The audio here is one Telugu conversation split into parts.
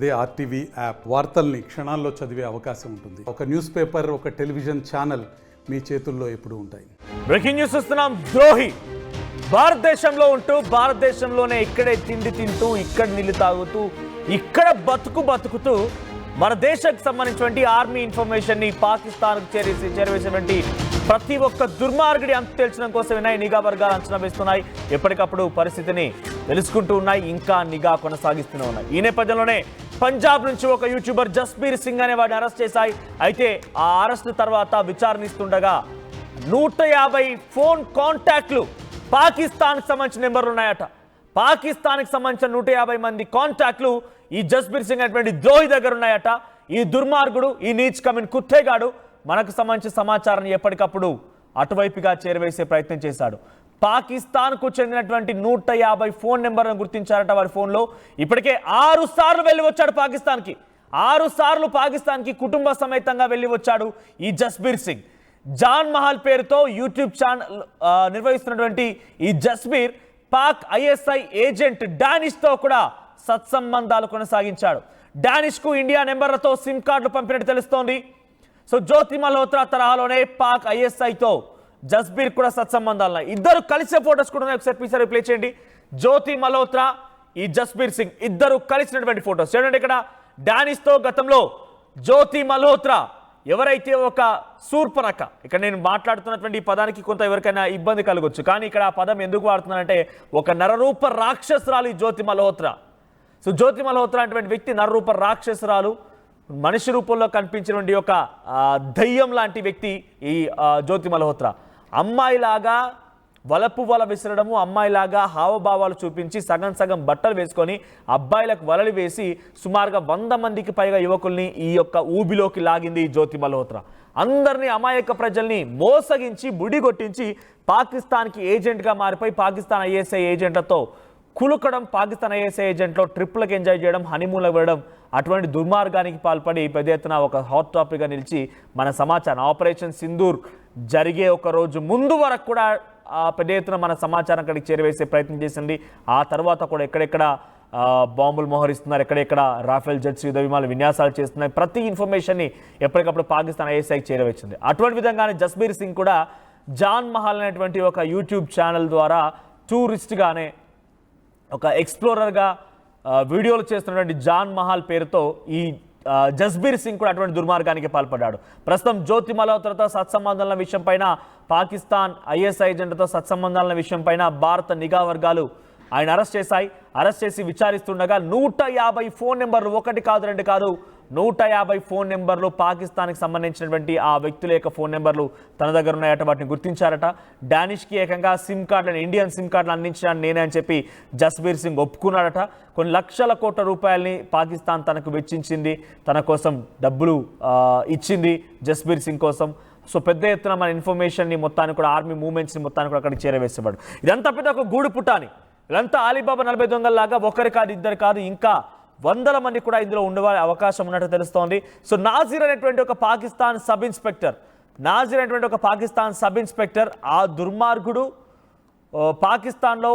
అదే ఆర్టీవీ యాప్ వార్తల్ని క్షణాల్లో చదివే అవకాశం ఉంటుంది. ఒక న్యూస్ పేపర్, ఒక టెలివిజన్ ఛానల్ మీ చేతుల్లో ఎప్పుడూ ఉంటాయి. బ్రేకింగ్ న్యూస్ చూస్తున్నాం. ద్రోహి భారతదేశంలో ఉంటూ భారతదేశంలోనే ఇక్కడే తిండి తింటూ ఇక్కడ నీళ్లు తాగుతూ ఇక్కడ బతుకుతూ మన దేశానికి సంబంధించినటువంటి ఆర్మీ ఇన్ఫర్మేషన్ ని పాకిస్తాన్కు చేరవేసినటువంటి ప్రతి ఒక్క దుర్మార్గుడి అంతు తేల్చడం కోసమే నిఘా వర్గాలు అంచనా వేస్తున్నాయి. ఎప్పటికప్పుడు పరిస్థితిని తెలుసుకుంటూ ఉన్నాయి, ఇంకా నిఘా కొనసాగిస్తూనే ఉన్నాయి. ఈ నేపథ్యంలోనే పంజాబ్ నుంచి ఒక యూట్యూబర్ జస్బీర్ సింగ్ అనే వాడిని అరెస్ట్ చేశాయి. అయితే ఆ అరెస్ట్ తర్వాత విచారణిస్తుండగా 150 ఫోన్ కాంటాక్ట్లు పాకిస్తాన్కి సంబంధించిన నెంబర్లు ఉన్నాయట. పాకిస్తాన్కి సంబంధించిన 150 మంది కాంటాక్ట్లు ఈ జస్బీర్ సింగ్ అనేటువంటి ద్రోహి దగ్గర ఉన్నాయట. ఈ దుర్మార్గుడు, ఈ నీచ్ కమిన్ కుత్తేగాడు మనకు సంబంధించిన సమాచారాన్ని ఎప్పటికప్పుడు అటువైపుగా చేరవేసే ప్రయత్నం చేశాడు. పాకిస్తాన్కు చెందినటువంటి 150 ఫోన్ నెంబర్లను గుర్తించారట. వారి ఫోన్లో ఇప్పటికే 6 సార్లు వెళ్ళి వచ్చాడు పాకిస్తాన్కి. 6 సార్లు పాకిస్తాన్కి కుటుంబ సమేతంగా వెళ్ళి వచ్చాడు ఈ జస్బీర్ సింగ్. జాన్ మహల్ పేరుతో యూట్యూబ్ ఛానల్ నిర్వహిస్తున్నటువంటి ఈ జస్బీర్ పాక్ ఐఎస్ఐ ఏజెంట్ డానిష్తో కూడా సత్సంబంధాలు కొనసాగించాడు. డానిష్కు ఇండియా నెంబర్లతో సిమ్ కార్డులు పంపినట్టు తెలుస్తోంది. సో జ్యోతి మల్హోత్రా తరహాలోనే పాక్ ఐఎస్ఐతో జస్బీర్ కూడా సత్సంబంధాలు. ఇద్దరు కలిసే ఫోటోస్ కూడా ఒకసారి ప్లే చేయండి. జ్యోతి మల్హోత్రా, ఈ జస్బీర్ సింగ్ ఇద్దరు కలిసినటువంటి ఫోటోస్ చూడండి. ఇక్కడ డానిష్తో గతంలో జ్యోతి మల్హోత్రా ఎవరైతే ఒక శూర్పణఖ, ఇక్కడ నేను మాట్లాడుతున్నటువంటి ఈ పదానికి కొంత ఎవరికైనా ఇబ్బంది కలగొచ్చు, కానీ ఇక్కడ ఆ పదం ఎందుకు వాడుతున్నానంటే ఒక నరరూప రాక్షసురాలు ఈ జ్యోతి మల్హోత్రా. సో జ్యోతి మల్హోత్రా అటువంటి వ్యక్తి నరరూప రాక్షసురాలు, మనిషి రూపంలో కనిపించినటువంటి ఒక దయ్యం లాంటి వ్యక్తి ఈ జ్యోతి మల్హోత్రా. అమ్మాయిలాగా వల విసరడము, అమ్మాయిలాగా హావభావాలు చూపించి సగం బట్టలు వేసుకొని అబ్బాయిలకు వలలు వేసి సుమారుగా 100 మందికి పైగా యువకుల్ని ఈ యొక్క ఊబిలోకి లాగింది ఈ జ్యోతి మల్హోత్రా. అందరినీ అమాయక ప్రజల్ని మోసగించి బుడిగొట్టించి పాకిస్తాన్కి ఏజెంట్గా మారిపోయి పాకిస్తాన్ ఐఎస్ఐ ఏజెంట్లతో కులుకడం, పాకిస్తాన్ ఐఎస్ఐ ఏజెంట్లో ట్రిప్లకు ఎంజాయ్ చేయడం, హనీమూన్లకు వెళ్ళడం, అటువంటి దుర్మార్గానికి పాల్పడి పెద్ద ఎత్తున ఒక హాట్ టాపిక్గా నిలిచి మన సమాచారం ఆపరేషన్ సింధూర్ జరిగే ఒక రోజు ముందు వరకు కూడా పెద్ద ఎత్తున మన సమాచారం అక్కడికి చేరవేసే ప్రయత్నం చేసింది. ఆ తర్వాత కూడా ఎక్కడెక్కడ బాంబులు మోహరిస్తున్నారు, ఎక్కడెక్కడ రాఫెల్ జెట్స్ యుద్ధ విమానాలు విన్యాసాలు చేస్తున్నాయి, ప్రతి ఇన్ఫర్మేషన్ని ఎప్పటికప్పుడు పాకిస్తాన్ ఐఎస్ఐకి చేరవేసింది. అటువంటి విధంగానే జస్బీర్ సింగ్ కూడా జాన్ మహల్ అనేటువంటి ఒక యూట్యూబ్ ఛానల్ ద్వారా టూరిస్ట్గానే ఒక ఎక్స్ప్లోరర్గా వీడియోలు చేస్తున్నటువంటి జాన్ మహల్ పేరుతో ఈ జస్బీర్ సింగ్ కూడా అటువంటి దుర్మార్గానికి పాల్పడ్డాడు. ప్రస్తుతం జ్యోతి మల్హోత్రాతో సత్సంబంధాల విషయం పైన, పాకిస్తాన్ ఐఎస్ఐ ఏజెంట్తో సత్సంబంధాల విషయం పైన భారత నిఘా వర్గాలు ఆయన అరెస్ట్ చేసి విచారిస్తుండగా 150 ఫోన్ నెంబర్లు, 1 కాదు 2 కాదు 150 ఫోన్ నెంబర్లు పాకిస్తాన్కి సంబంధించినటువంటి ఆ వ్యక్తుల యొక్క ఫోన్ నెంబర్లు తన దగ్గర ఉన్నాయట. వాటిని గుర్తించారట. డానిష్కి ఏకంగా సిమ్ కార్డులను, ఇండియన్ సిమ్ కార్డులు అందించాను నేనే అని చెప్పి జస్బీర్ సింగ్ ఒప్పుకున్నాడట. కొన్ని లక్షల కోట్ల రూపాయలని పాకిస్తాన్ తనకు వెచ్చించింది, తన కోసం డబ్బులు ఇచ్చింది జస్బీర్ సింగ్ కోసం. సో పెద్ద ఎత్తున మన ఇన్ఫర్మేషన్ని మొత్తాన్ని కూడా, ఆర్మీ మూవ్మెంట్స్ని మొత్తాన్ని కూడా అక్కడికి చేరవేసేవాడు. ఇదంతా పెద్ద ఒక గూడు పుటాని. ఇదంతా అలీబాబా 40 దొంగల్లాగా ఒకరు కాదు, ఇద్దరు కాదు, ఇంకా 100 మంది కూడా ఇందులో ఉండే అవకాశం ఉన్నట్టు తెలుస్తోంది. సో నాజీర్ అనేటువంటి ఒక పాకిస్తాన్ సబ్ ఇన్స్పెక్టర్ ఆ దుర్మార్గుడు పాకిస్తాన్లో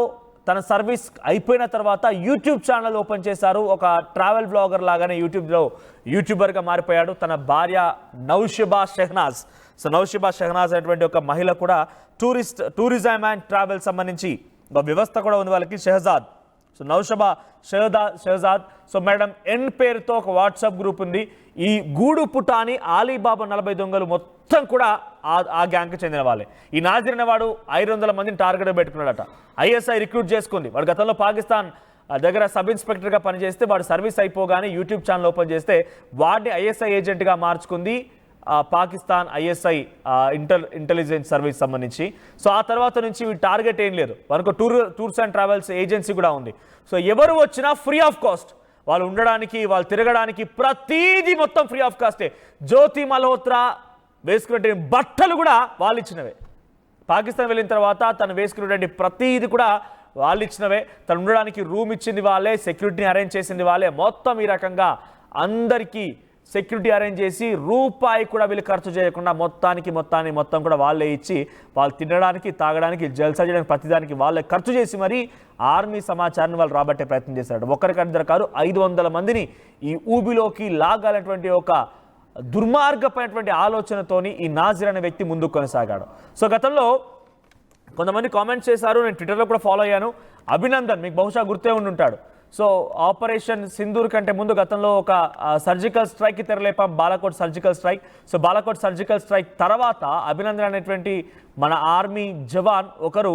తన సర్వీస్ అయిపోయిన తర్వాత యూట్యూబ్ ఛానల్ ఓపెన్ చేశారు. ఒక ట్రావెల్ బ్లాగర్ లాగానే యూట్యూబర్గా మారిపోయాడు. తన భార్య నౌషబా షెహనాజ్. సో నౌషబా షెహనాజ్ అనేటువంటి ఒక మహిళ కూడా టూరిజం అండ్ ట్రావెల్ సంబంధించి ఒక వ్యవస్థ కూడా ఉంది వాళ్ళకి, Shehzad. So Naushaba Shehzad. So madam N పేరుతో ఒక వాట్సాప్ గ్రూప్ ఉంది. ఈ గూడు పుటాని అలీబాబా 40 దొంగలు మొత్తం కూడా ఆ గ్యాంగ్కి చెందిన వాళ్ళే. ఈ నాజీర్ అనేవాడు 500 మందిని టార్గెట్ పెట్టుకున్నాడట. ఐఎస్ఐ రిక్రూట్ చేసుకుంది. వాడు గతంలో పాకిస్తాన్ దగ్గర సబ్ ఇన్స్పెక్టర్గా పనిచేస్తే వాడు సర్వీస్ అయిపోగానే యూట్యూబ్ ఛానల్ ఓపెన్ చేస్తే వాడిని ఐఎస్ఐ ఏజెంట్గా మార్చుకుంది పాకిస్తాన్ ఐఎస్ఐ ఇంటెలిజెన్స్ సర్వీస్ సంబంధించి. సో ఆ తర్వాత నుంచి ఈ టార్గెట్ ఏం లేదు, మనకు టూర్స్ అండ్ ట్రావెల్స్ ఏజెన్సీ కూడా ఉంది. సో ఎవరు వచ్చినా ఫ్రీ ఆఫ్ కాస్ట్, వాళ్ళు ఉండడానికి, వాళ్ళు తిరగడానికి ప్రతీది మొత్తం ఫ్రీ ఆఫ్ కాస్టే. జ్యోతి మల్హోత్రా వేసుకునే బట్టలు కూడా వాళ్ళు ఇచ్చినవే. పాకిస్తాన్ వెళ్ళిన తర్వాత తను వేసుకునేటువంటి ప్రతీది కూడా వాళ్ళు ఇచ్చినవే. తను ఉండడానికి రూమ్ ఇచ్చింది వాళ్ళే, సెక్యూరిటీని అరేంజ్ చేసింది వాళ్ళే. మొత్తం ఈ రకంగా అందరికీ సెక్యూరిటీ అరేంజ్ చేసి రూపాయి కూడా వీళ్ళు ఖర్చు చేయకుండా మొత్తం కూడా వాళ్ళే ఇచ్చి వాళ్ళు తినడానికి తాగడానికి జల్సా చేయడానికి ప్రతిదానికి వాళ్ళే ఖర్చు చేసి మరి ఆర్మీ సమాచారాన్ని వాళ్ళు రాబట్టే ప్రయత్నం చేశారు. ఒకరికిద్దరు కాదు 500 మందిని ఈ ఊబిలోకి లాగాలనేటువంటి ఒక దుర్మార్గమైనటువంటి ఆలోచనతోని ఈ నాజిర్ అనే వ్యక్తి ముందుకు కొనసాగాడు. సో గతంలో కొంతమంది కామెంట్స్ చేశారు, నేను ట్విట్టర్లో కూడా ఫాలో అయ్యాను. అభినందన్ మీకు బహుశా గుర్తే ఉండుంటాడు. సో ఆపరేషన్ సింధూర్ కంటే ముందు గతంలో ఒక సర్జికల్ స్ట్రైక్కి తెరలేపాం, Balakot surgical strike. So Balakot surgical strike తర్వాత అభినందన్ అనేటువంటి మన ఆర్మీ జవాన్ ఒకరు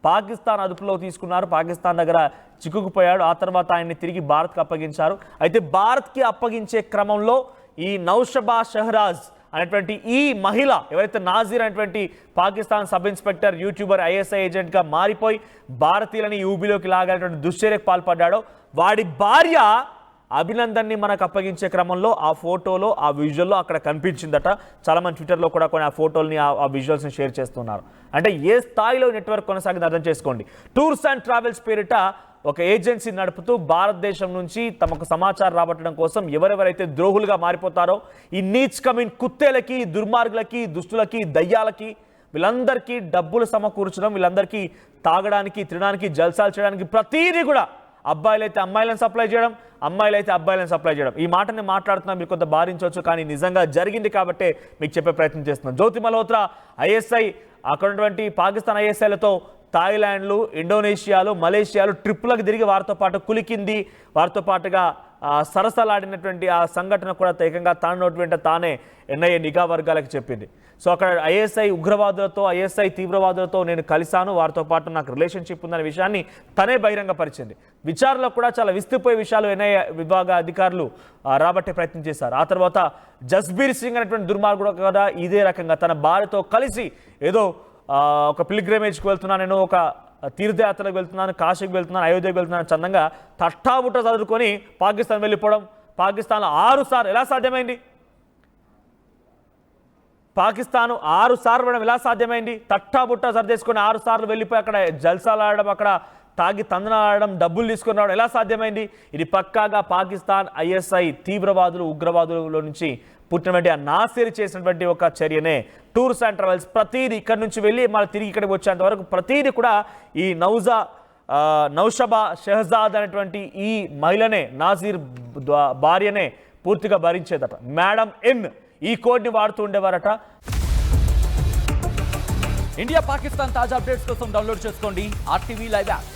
పాకిస్తాన్ అదుపులో తీసుకున్నారు, పాకిస్తాన్ దగ్గర చిక్కుకుపోయాడు. ఆ తర్వాత ఆయన్ని తిరిగి భారత్కి అప్పగించారు. అయితే భారత్కి అప్పగించే క్రమంలో ఈ నౌషబా షహరాజ్ అనేటువంటి ఈ మహిళ ఎవరైతే నాజీర్ అనేటువంటి Pakistan sub inspector YouTuber ISI ఏజెంట్గా మారిపోయి భారతీయులని ఊబిలోకి లాగాలనేటువంటి దుశ్చర్యకు పాల్పడ్డాడో వాడి భార్య అభినందన్ని మనకు అప్పగించే క్రమంలో ఆ ఫోటోలో ఆ విజువల్లో అక్కడ కనిపించిందట. చాలామంది ట్విట్టర్లో కూడా కొన్ని ఆ ఫోటోల్ని ఆ విజువల్స్ని షేర్ చేస్తున్నారు. అంటే ఏ స్థాయిలో నెట్వర్క్ కొనసాగింది అర్థం చేసుకోండి. టూర్స్ అండ్ ట్రావెల్స్ పేరిట ఒక ఏజెన్సీ నడుపుతూ భారతదేశం నుంచి తమకు సమాచారం రాబట్టడం కోసం ఎవరెవరైతే ద్రోహులుగా మారిపోతారో ఈ నీచ్ కమిన్ కుత్తేలకి, దుర్మార్గులకి, దుష్టులకి, దయ్యాలకి వీళ్ళందరికీ డబ్బులు సమకూర్చడం, వీళ్ళందరికీ తాగడానికి, తినడానికి, జల్సాలు చేయడానికి ప్రతిదీ కూడా అబ్బాయిలైతే అమ్మాయిలను సప్లై చేయడం, అమ్మాయిలైతే అబ్బాయిలను సప్లై చేయడం. ఈ మాటని మాట్లాడుతున్నా మీరు కొంత భారించవచ్చు, కానీ నిజంగా జరిగింది కాబట్టే మీకు చెప్పే ప్రయత్నం చేస్తున్నాం. జ్యోతి మల్హోత్రా ఐఎస్ఐ అక్కడ ఉన్నటువంటి పాకిస్తాన్ ఐఎస్ఐలతో థాయిలాండ్లు, ఇండోనేషియాలు, మలేషియాలు ట్రిప్పులకు తిరిగి వారితో పాటు కులికింది, వారితో పాటుగా సరసలాడినటువంటి ఆ సంఘటన కూడా ఏకంగా తాను నోటి వెంట తానే ఎన్ఐఏ నిఘా వర్గాలకు చెప్పింది. సో అక్కడ ఐఎస్ఐ ఉగ్రవాదులతో, ఐఎస్ఐ తీవ్రవాదులతో నేను కలిశాను, వారితో పాటు నాకు రిలేషన్షిప్ ఉందనే విషయాన్ని తనే బహిరంగపరిచింది. విచారణలో కూడా చాలా విస్తుపోయే విషయాలు ఎన్ఐఏ విభాగ అధికారులు రాబట్టే ప్రయత్నం చేశారు. ఆ తర్వాత జస్బీర్ సింగ్ అనేటువంటి దుర్మార్గుడు కూడా ఇదే రకంగా తన భార్యతో కలిసి ఏదో ఒక పిల్గ్రిమేజ్కి వెళ్తున్నాను, నేను ఒక తీర్థయాత్రకు వెళ్తున్నాను, కాశీకి వెళ్తున్నాను, అయోధ్యకు వెళ్తున్నాను చందంగా తట్టాబుట్ట చదువుకొని పాకిస్తాన్ వెళ్ళిపోవడం. పాకిస్తాన్లో 6 సార్లు ఎలా సాధ్యమైంది? పాకిస్తాన్ 6 సార్లు వెళ్ళడం ఎలా సాధ్యమైంది? తట్టాబుట్ట సర్దేసుకొని 6 సార్లు వెళ్ళిపోయి అక్కడ జల్సాలు ఆడడం, అక్కడ తాగి తందనాడడం, డబ్బులు తీసుకొని రావడం ఎలా సాధ్యమైంది? ఇది పక్కాగా పాకిస్తాన్ ఐఎస్ఐ తీవ్రవాదులు, ఉగ్రవాదుల నుంచి పుట్టినటువంటి ఆ నాసిర్ చేసినటువంటి ఒక చర్యనే. టూర్స్ అండ్ ట్రావెల్స్ ప్రతిదీ ఇక్కడ నుంచి వెళ్ళి మళ్ళీ తిరిగి ఇక్కడికి వచ్చేంత వరకు ప్రతిదీ కూడా ఈ నౌషబా షెహజాద్ అనేటువంటి ఈ మహిళనే, నాజీర్ భార్యనే పూర్తిగా భరించేదట. మేడం ఎన్ ఈ కోడ్ని వాడుతూ ఉండేవారట. ఇండియా పాకిస్తాన్ తాజా అప్డేట్స్ కోసం డౌన్లోడ్ చేసుకోండి RTV లైవ్ యాప్.